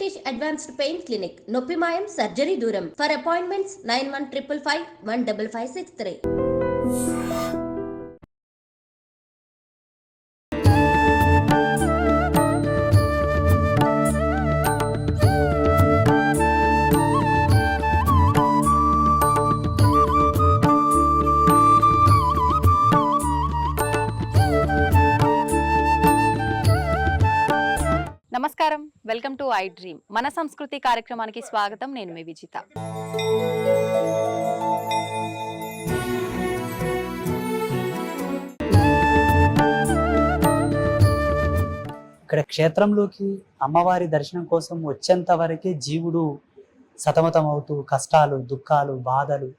Rishikesh Advanced Pain Clinic, Noppimayam Surgery Duram. For appointments 9155 15563. నమస్కారం, welcome to I dream. మన సంస్కృతి కార్యక్రమానికి స్వాగతం. నేను మీ విజిత. ఇక్కడ క్షేత్రంలోకి అమ్మవారి దర్శనం కోసం వచ్చేంత వరకే జీవుడు సతమతం అవుతూ కష్టాలు, దుఃఖాలు, బాధలు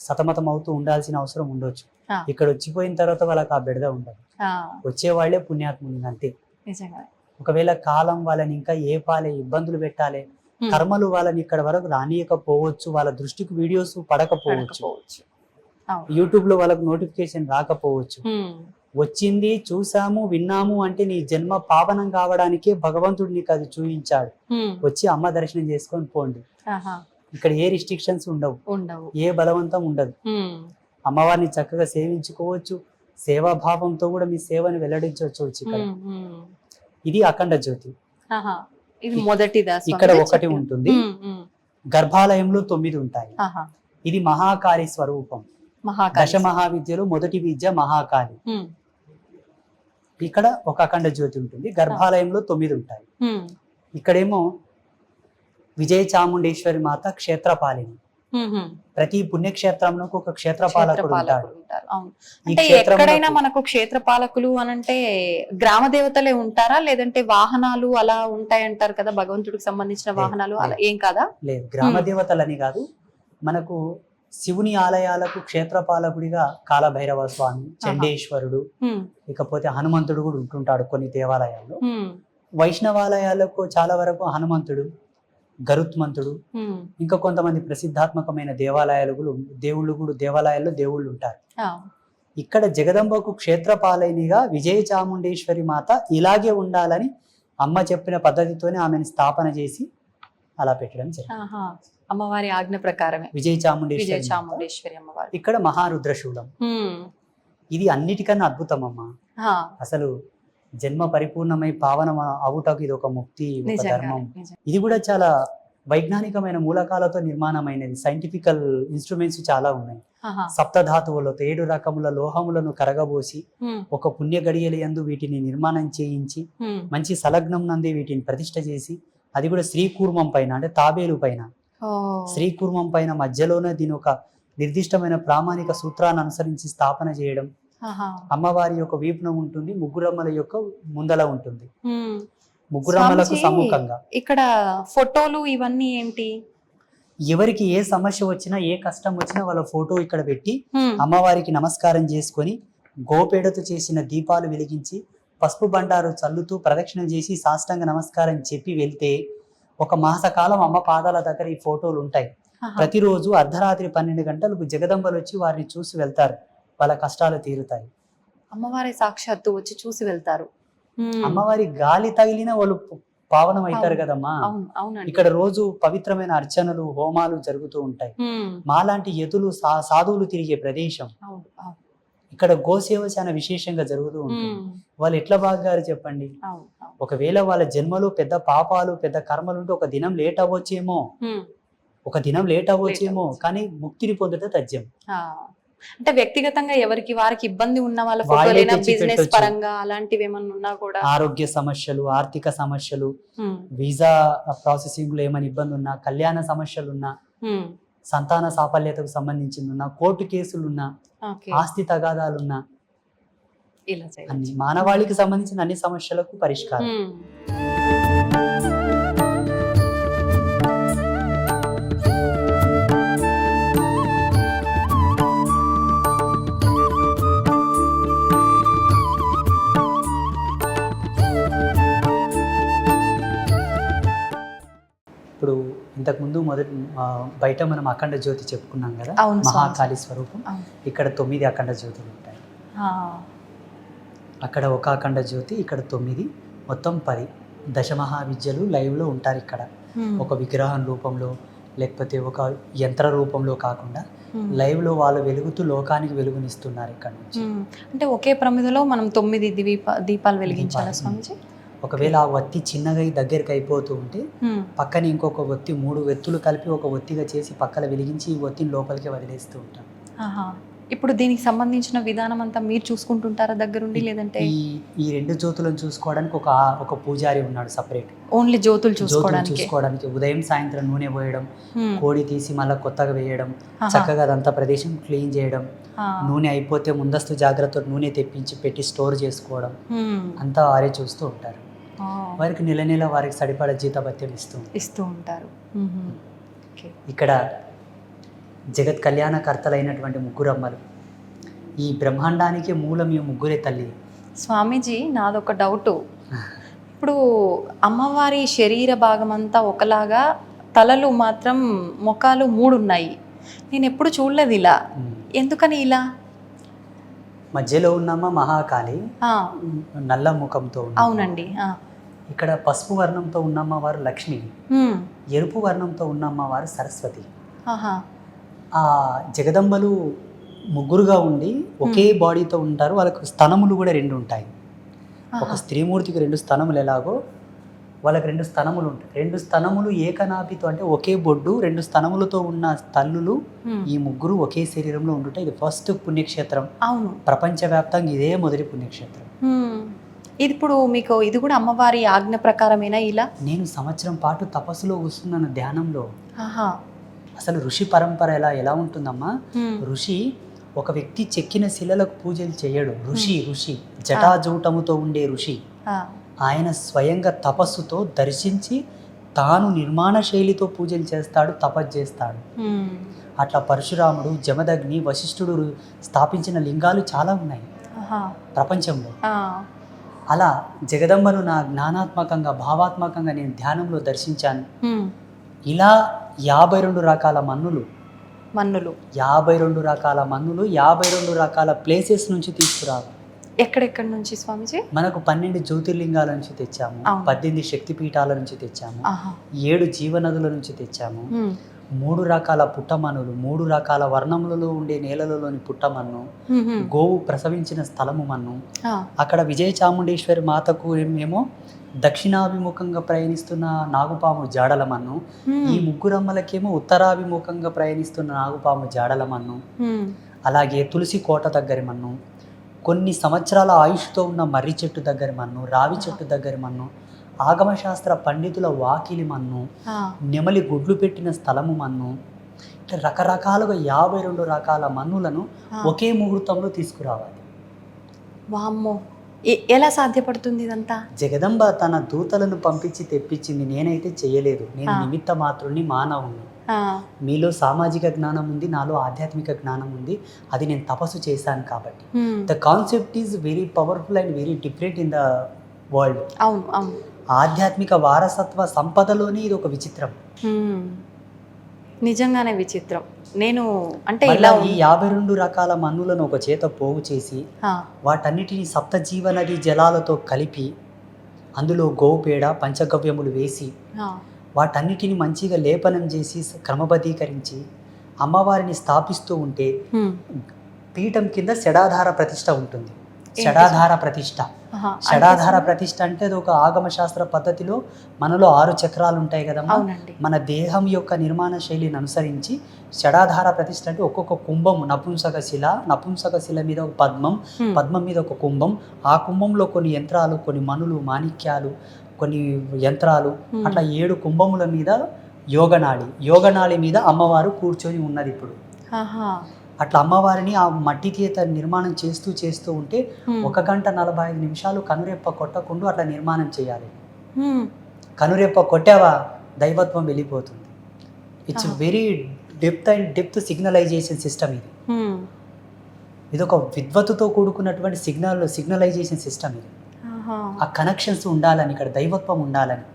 సతమతం అవుతూ ఉండాల్సిన అవసరం ఉండొచ్చు. ఇక్కడ వచ్చిపోయిన తర్వాత వాళ్ళకి ఆ బెడద ఉండదు. వచ్చే వాళ్ళే పుణ్యాత్ములు అంతే. ఒకవేళ కాలం వాళ్ళని ఇంకా ఏ పాలే ఇబ్బందులు పెట్టాలి, కర్మలు వాళ్ళని ఇక్కడ వరకు రానియకపోవచ్చు, వాళ్ళ దృష్టికి వీడియోస్ పడకపోవచ్చు, యూట్యూబ్ లో వాళ్ళకు నోటిఫికేషన్ రాకపోవచ్చు. వచ్చింది, చూసాము, విన్నాము అంటే నీ జన్మ పావనం కావడానికే భగవంతుడు నీకు అది చూపించాడు. వచ్చి అమ్మ దర్శనం చేసుకొని పోండి. ఇక్కడ ఏ రిస్ట్రిక్షన్స్ ఉండవు, ఏ బలవంతం ఉండదు. అమ్మవారిని చక్కగా సేవించుకోవచ్చు. సేవాభావంతో కూడా మీ సేవను వెల్లడించవచ్చు. ఇక్కడ ఇది అఖండ జ్యోతి. ఇక్కడ ఒకటి ఉంటుంది. గర్భాలయంలో 9 ఉంటాయి. ఇది మహాకాళి స్వరూపం. దశ మహావిద్యలో మొదటి విద్య మహాకాళి. ఇక్కడ ఒక అఖండ జ్యోతి ఉంటుంది. గర్భాలయంలో 9 ఉంటాయి. ఇక్కడేమో విజయ చాముండేశ్వరి మాత క్షేత్రపాలిని. ప్రతి పుణ్యక్షేత్రంలో ఒక క్షేత్రపాలకుడు ఉంటాడు. అంటే ఎక్కడైనా మనకు క్షేత్రపాలకులు అనంటే గ్రామ దేవతలే ఉంటారా, లేదంటే వాహనాలు అలా ఉంటాయంటారు కదా, భగవంతుడికి సంబంధించిన వాహనాలు అలా ఏం కాదా? లేదు, గ్రామ దేవతలని కాదు. మనకు శివుని ఆలయాలకు క్షేత్రపాలకుడిగా కాలభైరవ స్వామి, చండేశ్వరుడు, ఇకపోతే హనుమంతుడు కూడా ఉంటుంటాడు కొన్ని దేవాలయాల్లో. వైష్ణవాలయాలకు చాలా వరకు హనుమంతుడు, గరుత్మంతుడు, ఇంకా కొంతమంది ప్రసిద్ధాత్మకమైన దేవాలయాల్లో దేవుళ్ళు ఉంటారు. ఇక్కడ జగదంబకు క్షేత్రపాలినిగా విజయ చాముండేశ్వరి మాత ఇలాగే ఉండాలని అమ్మ చెప్పిన పద్ధతితోనే ఆమెను స్థాపన చేసి అలా పెట్టడం జరిగింది. అమ్మవారి ఆజ్ఞ ప్రకారమే విజయ చాముండేశ్వరి అమ్మవారు. ఇక్కడ మహారుద్రశూలం. ఇది అన్నిటికన్నా అద్భుతం అమ్మ. అసలు జన్మ పరిపూర్ణమై పావనం అవుటకు ఇది ఒక ముక్తి, ఒక ధర్మం. ఇది కూడా చాలా వైజ్ఞానికమైన మూలకాలతో నిర్మాణమైనది. సైంటిఫికల్ ఇన్స్ట్రుమెంట్స్ చాలా ఉన్నాయి. సప్తధాతువులతో 7 రకముల లోహములను కరగబోసి ఒక పుణ్య గడియల యందు వీటిని నిర్మాణం చేయించి మంచి సలగ్నం నందే వీటిని ప్రతిష్ఠ చేసి, అది కూడా శ్రీకూర్మం పైన, అంటే తాబేలు పైన, శ్రీకూర్మం పైన మధ్యలోనే దీని ఒక నిర్దిష్టమైన ప్రామాణిక సూత్రాన్ని అనుసరించి స్థాపన చేయడం. అమ్మవారి యొక్క వీపున ఉంటుంది, ముగ్గురమ్మల యొక్క ముందల ఉంటుంది. ముగ్గురమ్మలకు సమ్ముఖంగా ఇక్కడ ఫోటోలు ఇవన్నీ ఏంటి? ఎవరికి ఏ సమస్య వచ్చినా, ఏ కష్టం వచ్చినా వాళ్ళ ఫోటో ఇక్కడ పెట్టి అమ్మవారికి నమస్కారం చేసుకొని గోపేడతో చేసిన దీపాలు వెలిగించి పసుపు బండారు చల్లుతూ ప్రదక్షిణ చేసి సాష్టాంగ నమస్కారం చెప్పి వెళ్తే ఒక మాసకాలం అమ్మ పాదాల దగ్గర ఈ ఫోటోలు ఉంటాయి. ప్రతిరోజు అర్ధరాత్రి 12 గంటలకు జగదంబలు వచ్చి వారిని చూసి వెళ్తారు. వాళ్ళ కష్టాలు తీరుతాయి. అమ్మవారి సాక్షాత్తు వచ్చి చూసి వెళ్తారు. అమ్మవారి గాలి తగిలిన వాళ్ళు పావనం అవుతారు కదమ్మా. ఇక్కడ రోజు పవిత్రమైన అర్చనలు, హోమాలు జరుగుతూ ఉంటాయి. మాలాంటి యతులు, సాధువులు తిరిగే ప్రదేశం. ఇక్కడ గోసేవ చాలా విశేషంగా జరుగుతూ ఉంటుంది. వాళ్ళు ఎట్లా బాగారు చెప్పండి. ఒకవేళ వాళ్ళ జన్మలో పెద్ద పాపాలు, పెద్ద కర్మలు ఉంటే ఒక దినం లేట్ అవ్వచ్చేమో, కానీ ముక్తిని పొందట తథ్యం. అంటే వ్యక్తిగతంగా ఎవరికి వారికి ఇబ్బంది ఉన్న వాళ్ళ ఫోటోలైనా, బిజినెస్ పరంగా అలాంటివి ఏమన్నా ఉన్నా కూడా, ఆరోగ్య సమస్యలు, ఆర్థిక సమస్యలు, వీసా ప్రాసెసింగ్ లో ఏమైనా ఇబ్బంది ఉన్నా, కళ్యాణ సమస్యలున్నా, సంతాన సాఫల్యతకు సంబంధించింది, కోర్టు కేసులున్నా, ఆస్తి తగాదాలున్నా, అన్ని మానవాళికి సంబంధించిన అన్ని సమస్యలకు పరిష్కారం. ఇప్పుడు ఇంతకుముందు బయట మనం అఖండ జ్యోతి చెప్పుకున్నాం కదా, మహాకాళి స్వరూపం. ఇక్కడ 9 అఖండ జ్యోతులు ఉంటాయి. అక్కడ ఒక అఖండ జ్యోతి, ఇక్కడ 9, మొత్తం 10. దశమహావిద్యలు లైవ్లో ఉంటారు ఇక్కడ. ఒక విగ్రహం రూపంలో లేకపోతే ఒక యంత్ర రూపంలో కాకుండా లైవ్లో వాళ్ళు వెలుగుతూ లోకానికి వెలుగునిస్తున్నారు ఇక్కడ నుంచి. అంటే ఒకే ప్రమిదలో మనం 9 దీపాలు వెలిగించాలా స్వామిజీ? ఒకవేళ ఆ ఒత్తి చిన్నగా దగ్గరికి అయిపోతూ ఉంటే పక్కన ఇంకొక ఒత్తి 3 వెత్తులు కలిపి ఒక ఒత్తిగా చేసి పక్కన వెలిగించి ఈ ఒత్తిని లోపలికి వదిలేస్తూ ఉంటాం. ఇప్పుడు దీనికి సంబంధించిన విధానం అంతా మీరు చూసుకుంటుంటారా దగ్గరుండి, లేదంటే ఈ 2 జ్యోతులను చూసుకోవడానికి ఒక పూజారి ఉన్నాడు సపరేట్. ఓన్లీ జ్యోతులు చూసుకోవడానికి ఉదయం సాయంత్రం నూనె పోయడం, కోడి తీసి మళ్ళీ కొత్తగా వేయడం, చక్కగా అదంతా ప్రదేశం క్లీన్ చేయడం, నూనె అయిపోతే ముందస్తు జాగ్రత్త నూనె తెప్పించి పెట్టి స్టోర్ చేసుకోవడం అంతా వారే చూస్తూ ఉంటారు. వారికి నెల నెల వారికి సరిపడా జీతభత్యం ఇస్తూ ఉంటారు. ఇక్కడ జగత్ కళ్యాణకర్తలైనటువంటి ముగ్గురమ్మలు, ఈ బ్రహ్మాండానికి మూలం ఈ ముగ్గురే తల్లి. స్వామీజీ, నాదొక డౌటు. ఇప్పుడు అమ్మవారి శరీర భాగం అంతా ఒకలాగా, తలలు మాత్రం ముఖాలు 3 ఉన్నాయి. నేను ఎప్పుడు చూడలేదు ఇలా, ఎందుకని ఇలా? మధ్యలో ఉన్నమ్మ మహాకాళి, నల్ల ముఖంతో. అవునండి. ఇక్కడ పసుపు వర్ణంతో ఉన్నమ్మ వారు లక్ష్మి, ఎరుపు వర్ణంతో ఉన్నమ్మ వారు సరస్వతి. ఆ జగదంబలు ముగ్గురుగా ఉండి ఒకే బాడీతో ఉంటారు. వాళ్ళకు స్తనములు కూడా 2 ఉంటాయి. ఒక స్త్రీమూర్తికి 2 స్తనములు ఎలాగో వాళ్ళకి 2 స్తనములు ఉంటాయి. 2 స్తనములు ఏకనాభితో, అంటే ఒకే బొడ్డు 2 స్తనములతో ఉన్న తల్లులు ఈ ముగ్గురు ఒకే శరీరంలో ఉండుట ఇది ఫస్ట్ పుణ్యక్షేత్రం. అవును, ప్రపంచవ్యాప్తంగా ఇదే మొదటి పుణ్యక్షేత్రం. ఇది ఇప్పుడు మీకు ఇది కూడా అమ్మవారి ఆజ్ఞ ప్రకారమేనా ఇలా? నేను సంవత్సరం పాటు తపస్సులో కూర్చున్నాను ధ్యానంలో. అసలు ఋషి పరంపర ఎలా ఉంటుందమ్మా? ఋషి ఒక వ్యక్తి చెక్కిన శిలలకు పూజలు చేయడు. ఋషి జటాజూటముతో ఉండే ఋషి. ఆయన స్వయంగా తపస్సుతో దర్శించి తాను నిర్మాణ శైలితో పూజలు చేస్తాడు, తపస్సు చేస్తాడు. అట్లా పరశురాముడు, జమదగ్ని, వశిష్ఠుడు స్థాపించిన లింగాలు చాలా ఉన్నాయి ప్రపంచంలో. అలా జగదంబను నా జ్ఞానాత్మకంగా భావాత్మకంగా నేను ధ్యానంలో దర్శించాను. ఇలా 52 రకాల మన్నులు 52 రకాల మన్నులు 52 రకాల ప్లేసెస్ నుంచి తీసుకురావాలి. ఎక్కడెక్కడి నుంచి స్వామిజీ? మనకు 12 జ్యోతిర్లింగాల నుంచి తెచ్చాము, 18 శక్తిపీఠాల నుంచి తెచ్చాము, 7 జీవనదుల నుంచి తెచ్చాము, 3 రకాల పుట్టమన్నులు, 3 రకాల వర్ణములలో ఉండే నేలలలోని పుట్టమన్ను, గోవు ప్రసవించిన స్థలము మన్ను. అక్కడ విజయ చాముండేశ్వరి మాతకు ఏమో దక్షిణాభిముఖంగా ప్రయాణిస్తున్న నాగుపాము జాడల మన్ను, ఈ ముగ్గురమ్మలకేమో ఉత్తరాభిముఖంగా ప్రయాణిస్తున్న నాగుపాము జాడల మన్ను. అలాగే తులసి కోట దగ్గరి మన్ను, కొన్ని సంవత్సరాల ఆయుష్తో ఉన్న మర్రి చెట్టు దగ్గరి మన్ను, రావి చెట్టు దగ్గరి మన్ను, ఆగమశాస్త్ర పండితుల వాకిలి మన్ను, నెమలి గుడ్లు పెట్టిన స్థలము మన్ను. ఇట్లా రకరకాలుగా 52 రకాల మన్నులను ఒకే ముహూర్తంలో తీసుకురావాలి. వామ్మో, ఎలా సాధ్యపడుతుంది ఇదంతా? జగదంబ తన దూతలను పంపించి తెప్పించింది. నేనైతే చేయలేదు. నేను నిమిత్త మాత్రుని, మానవుని. మీలో సామాజిక జ్ఞానం ఉంది, నాలో ఆధ్యాత్మిక జ్ఞానం ఉంది. అది నేను తపస్సు చేశాను కాబట్టి. The concept is very powerful and very different in the world. అవును. ఆధ్యాత్మిక వారసత్వ సంపదలోనే ఇది ఒక విచిత్రం, నిజంగానే విచిత్రం. నేను అంటే ఇలా ఈ 52 రకాల మన్నులను ఒక చేత పోగు చేసి వాటన్నిటిని సప్త జీవనది జలాలతో కలిపి అందులో గోపేడ పంచగవ్యములు వేసి వాటన్నిటిని మంచిగా లేపనం చేసి క్రమబద్ధీకరించి అమ్మవారిని స్థాపిస్తూ ఉంటే పీఠం కింద షడాధార ప్రతిష్ఠ ఉంటుంది. షడాధార ప్రతిష్ఠ అంటే అది ఒక ఆగమ శాస్త్ర పద్ధతిలో మనలో 6 చక్రాలు ఉంటాయి కదమ్మా. మన దేహం యొక్క నిర్మాణ శైలిని అనుసరించి షడాధార ప్రతిష్ఠ అంటే ఒక్కొక్క కుంభము, నపుంసక శిల మీద ఒక పద్మం మీద ఒక కుంభం, ఆ కుంభంలో కొన్ని యంత్రాలు, కొన్ని మణులు, మాణిక్యాలు, కొన్ని యంత్రాలు, అట్లా 7 కుంభముల మీద యోగనాళి మీద అమ్మవారు కూర్చొని ఉన్నది ఇప్పుడు. అట్లా అమ్మవారిని ఆ మట్టి చేత నిర్మాణం చేస్తూ ఉంటే 1 గంట 45 నిమిషాలు కనురెప్ప కొట్టకుండా అట్లా నిర్మాణం చేయాలి. కనురెప్ప కొట్టావా దైవత్వం వెళ్ళిపోతుంది. It's very depth signalisation system ఇది. ఇది ఒక విద్వత్తుతో కూడుకున్నటువంటి సిగ్నలైజేషన్ సిస్టమ్ ఇది. ఆ కనెక్షన్స్ ఉండాలని, ఇక్కడ దైవత్వం ఉండాలని.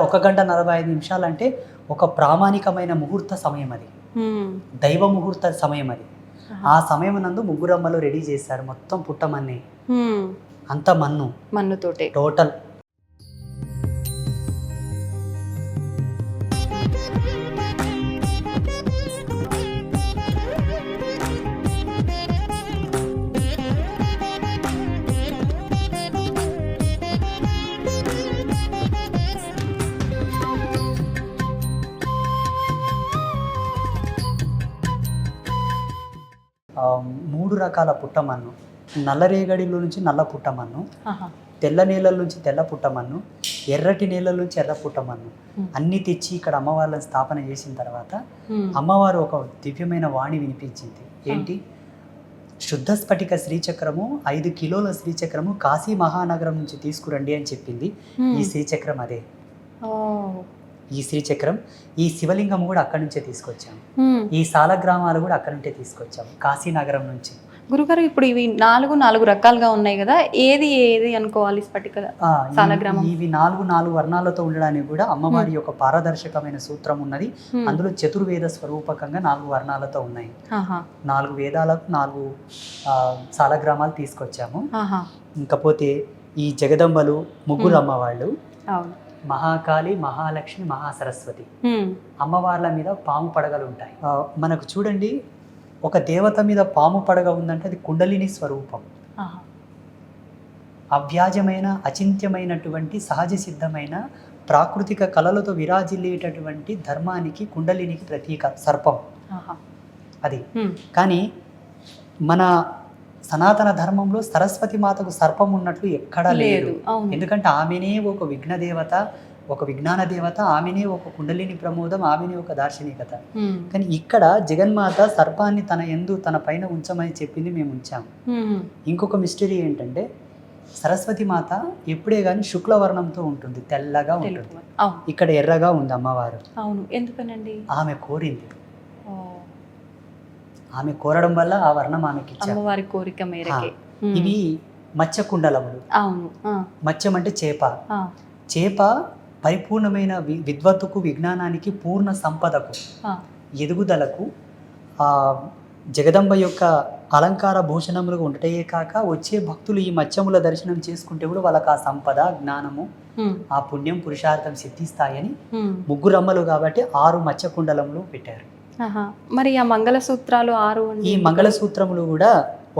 1 గంట 45 నిమిషాలు అంటే ఒక ప్రామాణికమైన ముహూర్త సమయం అది, దైవ ముహూర్త సమయం అది. ఆ సమయం నందు ముగ్గురమ్మలు రెడీ చేశారు మొత్తం పుట్టమన్ని, అంత మన్నుతోటే టోటల్. మూడు రకాల పుట్టమన్ను, నల్లరేగడిలో నుంచి నల్ల పుట్టమన్ను, ఆహా. తెల్ల నేలల నుంచి తెల్ల పుట్టమన్ను, ఎర్రటి నేలల నుంచి ఎర్ర పుట్టమన్ను అన్నీ తెచ్చి ఇక్కడ అమ్మవార్లను స్థాపన చేసిన తర్వాత అమ్మవారు ఒక దివ్యమైన వాణి వినిపించింది. ఏంటి? శుద్ధ స్ఫటిక శ్రీచక్రము 5 కిలోల శ్రీచక్రము కాశీ మహానగరం నుంచి తీసుకురండి అని చెప్పింది. ఈ శ్రీచక్రం అదే. ఈ శ్రీచక్రం, ఈ శివలింగం కూడా అక్కడి నుంచే తీసుకొచ్చాము. ఈ సాలగ్రామాలు కూడా అక్కడి నుంచే తీసుకొచ్చాము, కాశీనగరం నుంచి. గురుగారు, ఇప్పుడు ఇవి నాలుగు రకాలుగా ఉన్నాయి కదా, ఏది అనుకోవాలి? స్ఫటిక సాలగ్రామం ఇవి నాలుగు వర్ణాలతో ఉండడానికి కూడా అమ్మవారి యొక్క పారదర్శకమైన సూత్రం ఉన్నది. అందులో చతుర్వేద స్వరూపకంగా 4 వర్ణాలతో ఉన్నాయి. 4 వేదాలకు 4 సాలగ్రామాలు తీసుకొచ్చాము. ఇంకపోతే ఈ జగదంబలు ముగ్గురు అమ్మవాళ్ళు, మహాకాళి, మహాలక్ష్మి, మహాసరస్వతి అమ్మవార్ల మీద పాము పడగలు ఉంటాయి. మనకు చూడండి, ఒక దేవత మీద పాము పడగ ఉందంటే అది కుండలిని స్వరూపం. అవ్యాజమైన, అచింత్యమైనటువంటి, సహజ సిద్ధమైన, ప్రాకృతిక కళలతో విరాజిల్లేటటువంటి ధర్మానికి, కుండలినికి ప్రతీక సర్పం అది. కానీ మన సనాతన ధర్మంలో సరస్వతి మాతకు సర్పం ఉన్నట్లు ఎక్కడా లేదు. ఎందుకంటే ఆమెనే ఒక విఘ్నదేవత, ఒక విజ్ఞాన దేవత, ఆమెనే ఒక కుండలిని ప్రమోదం, ఆమెనే ఒక దార్శనికత. కానీ ఇక్కడ జగన్మాత సర్పాన్ని తన పైన ఉంచమని చెప్పింది, మేము ఉంచాము. ఇంకొక మిస్టరీ ఏంటంటే సరస్వతి మాత ఎప్పుడే కానీ శుక్లవర్ణంతో ఉంటుంది, తెల్లగా ఉంటుంది. ఇక్కడ ఎర్రగా ఉంది అమ్మవారు. ఎందుకనండి? ఆమె కోరింది. ఆమె కోరడం వల్ల ఆ వర్ణం ఆమెకి ఇచ్చారు, అమ్మవారి కోరిక మేరకే. ఇవి మత్స్య కుండలములు. మత్స్యం అంటే చేప. చేప పరిపూర్ణమైన విద్వత్తుకు, విజ్ఞానానికి, పూర్ణ సంపదకు, ఎదుగుదలకు, జగదంబ యొక్క అలంకార భూషణములుగా ఉండటయే కాక వచ్చే భక్తులు ఈ మత్స్యముల దర్శనం చేసుకుంటే కూడా వాళ్ళకి ఆ సంపద, జ్ఞానము, ఆ పుణ్యం, పురుషార్థం సిద్ధిస్తాయని ముగ్గురు అమ్మలు కాబట్టి 6 మత్స్య కుండలములు పెట్టారు. మరి ఆ మంగళసూత్రాలు 6? ఈ మంగళసూత్రములు కూడా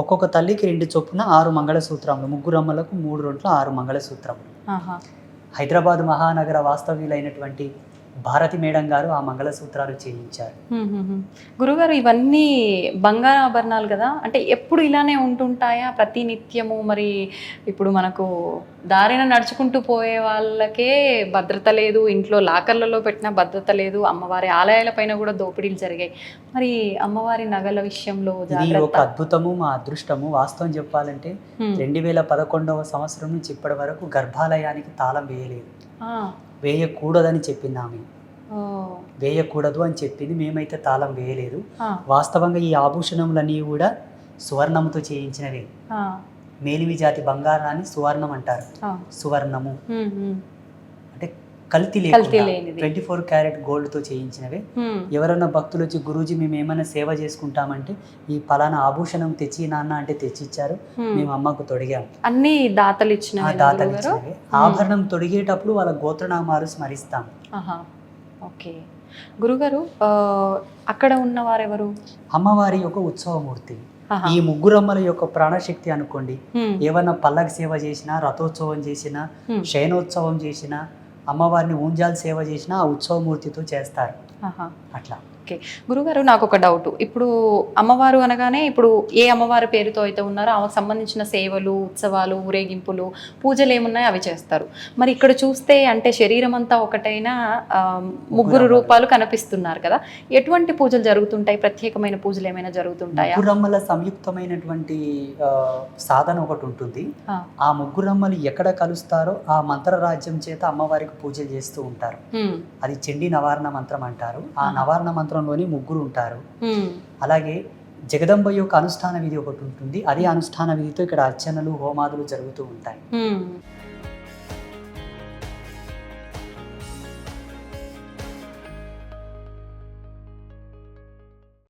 ఒక్కొక్క తల్లికి 2 చొప్పున 6 మంగళసూత్రములు, ముగ్గురు అమ్మలకు 3 రొంట్ల 6 మంగళసూత్రములు. హైదరాబాద్ మహానగర వాస్తవ్యులైనటువంటి భారతి మేడం గారు ఆ మంగళసూత్రాలు చేయించారు. గురుగారు, ఇవన్నీ బంగారు ఆభరణాలు కదా, అంటే ఎప్పుడు ఇలానే ఉంటుంటాయా ప్రతి నిత్యము? మరి ఇప్పుడు మనకు దారిన నడుచుకుంటూ పోయే వాళ్ళకే భద్రత లేదు, ఇంట్లో లాకర్లలో పెట్టిన భద్రత లేదు, అమ్మవారి ఆలయాల పైన కూడా దోపిడీలు జరిగాయి. మరి అమ్మవారి నగల విషయంలో ఇది ఒక అద్భుతము, మా అదృష్టము. వాస్తవం చెప్పాలంటే 2011వ సంవత్సరం నుంచి ఇప్పటి వరకు గర్భాలయానికి తాళం వేయలేదు. వేయకూడదని చెప్పింది ఆమె. వేయకూడదు అని చెప్పింది, మేమైతే తాళం వేయలేదు. వాస్తవంగా ఈ ఆభూషణములన్నీ కూడా సువర్ణముతో చేయించినవే. మేలిమి జాతి బంగారాన్ని సువర్ణం అంటారు. సువర్ణము అంటే కల్తీ లేకుండా 24 క్యారెట్ గోల్డ్ తో చేయించినవే. ఎవరైనా భక్తులు వచ్చి, గురూజీ మేము ఏమైనా సేవ చేసుకుంటామంటే ఈ పలానా ఆభూషణం తెచ్చి నాన్న అంటే తెచ్చిచ్చారు, మేము అమ్మకు తొడిగాము. అన్ని దాతలు ఇచ్చినవే. ఆభరణం తొడిగేటప్పుడు వాళ్ళ గోత్రనామాలు స్మరిస్తాం. ఓకే గురుగారు, అక్కడ ఉన్నవారెవరు? అమ్మవారి యొక్క ఉత్సవమూర్తి. ఈ ముగ్గురమ్మల యొక్క ప్రాణశక్తి అనుకోండి. ఏమన్నా పల్లకి సేవ చేసినా, రథోత్సవం చేసినా, శయనోత్సవం చేసినా, అమ్మవారిని ఊంజాల్ సేవ చేసినా ఆ ఉత్సవమూర్తితో చేస్తారు. అట్లా. ఓకే గురుగారు, నాకు ఒక డౌట్. ఇప్పుడు అమ్మవారు అనగానే ఇప్పుడు ఏ అమ్మవారి పేరుతో అయితే ఉన్నారో ఆమెకు సంబంధించిన సేవలు, ఉత్సవాలు, ఊరేగింపులు, పూజలు ఏమున్నాయో అవి చేస్తారు. మరి ఇక్కడ చూస్తే అంటే శరీరం అంతా ఒకటైనా ముగ్గురు రూపాలు కనిపిస్తున్నారు కదా, ఎటువంటి పూజలు జరుగుతుంటాయి? ప్రత్యేకమైన పూజలు ఏమైనా జరుగుతుంటాయా? ముగ్గురమ్మల సంయుక్తమైనటువంటి సాధన ఒకటి ఉంటుంది. ఆ ముగ్గురమ్మలు ఎక్కడ కలుస్తారో ఆ మంత్ర రాజ్యం చేత అమ్మవారికి పూజలు చేస్తూ ఉంటారు. అది చండీ నవారణ మంత్రం అంటారు. ఆ నవారణ మంత్రంలోని ముగ్గురు ఉంటారు. అలాగే జగదంబ యొక్క అనుష్ఠాన విధి ఒకటి ఉంటుంది. అదే అనుష్ఠాన విధితో ఇక్కడ అర్చనలు, హోమాదులు జరుగుతూ ఉంటాయి.